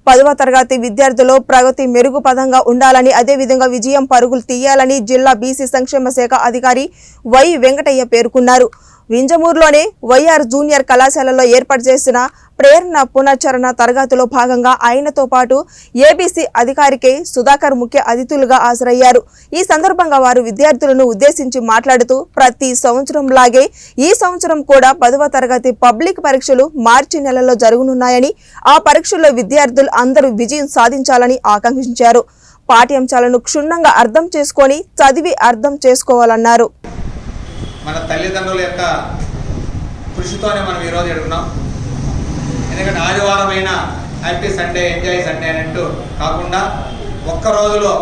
10వ తరగతి విద్యార్థులు ప్రగతి మెరుగుపదంగా ఉండాలని అదేవిధంగా విజయం పరుగులు తీయాలని జిల్లా బీసీ సంక్షేమ శాఖ అధికారి వై వెంకటయ్య పేర్కొన్నారు. వింజమూరులోని వైఆర్ జూనియర్ కళాశాలలో ఏర్పాటు చేసిన ప్రేరణ పునశ్చరణ తరగతిలో భాగంగా ఆయనతో పాటు ఏబీసీ అధికారి కె సుధాకర్ ముఖ్య అతిథులుగా హాజరయ్యారు. ఈ సందర్భంగా వారు విద్యార్థులను ఉద్దేశించి మాట్లాడుతూ ప్రతి సంవత్సరంలాగే ఈ సంవత్సరం కూడా 10వ తరగతి పబ్లిక్ పరీక్షలు మార్చి నెలలో జరగనున్నాయని, ఆ పరీక్షల్లో విద్యార్థులు అందరూ విజయం సాధించాలని ఆకాంక్షించారు. పాఠ్యాంశాలను క్షుణ్ణంగా అర్థం చేసుకొని చదివి అర్థం చేసుకోవాలన్నారు. మన తల్లిదండ్రుల యొక్క కృషితోనే మనం ఈరోజు ఎడుగున్నాం. ఎందుకంటే ఆదివారమైన హ్యాపీ సండే, ఎంజాయ్ సండే అన్నట్టు కాకుండా ఒక్క రోజులో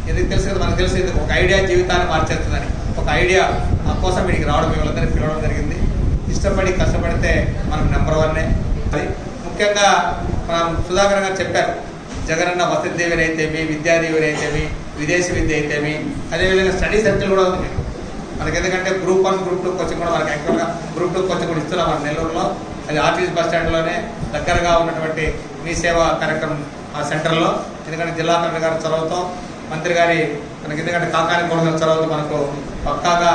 ఎందుకు తెలుసు కదా, మనకు తెలిసి ఒక ఐడియా జీవితాన్ని మార్చేస్తుందని ఒక ఐడియా కోసం వీడికి రావడం, వీళ్ళందరినీ పిలవడం జరిగింది. ఇష్టపడి కష్టపడితే మనం నెంబర్ 1. అది ముఖ్యంగా మనం సుధాకర్ గారు చెప్పారు, జగనన్న వసతి దీవెన అయితేమి, విద్యా దీవెన అయితేమి, విదేశీ విద్య అయితేమి, అదేవిధంగా స్టడీ సర్కిల్ కూడా ఉంది మనకి. ఎందుకంటే గ్రూప్ 1, గ్రూప్ 2 కోచింగ్ కూడా మనకి యాక్చువల్గా గ్రూప్ 2 కోచింగ్ కూడా ఇస్తున్నాం మన నెల్లూరులో. అది ఆర్టీసీ బస్ స్టాండ్లోనే దగ్గరగా ఉన్నటువంటి మీ సేవా కార్యక్రమం ఆ సెంటర్లో. ఎందుకంటే జిల్లా కలెక్టర్ గారి చొరవతో, మంత్రి గారి మనకి ఎందుకంటే కాకాని కోడ గారి చొరవతో మనకు పక్కాగా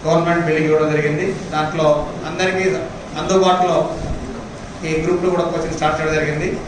గవర్నమెంట్ బిల్డింగ్ ఇవ్వడం జరిగింది. దాంట్లో అందరికీ అందుబాటులో ఈ గ్రూప్ 2 కూడా కోచింగ్ స్టార్ట్ చేయడం జరిగింది.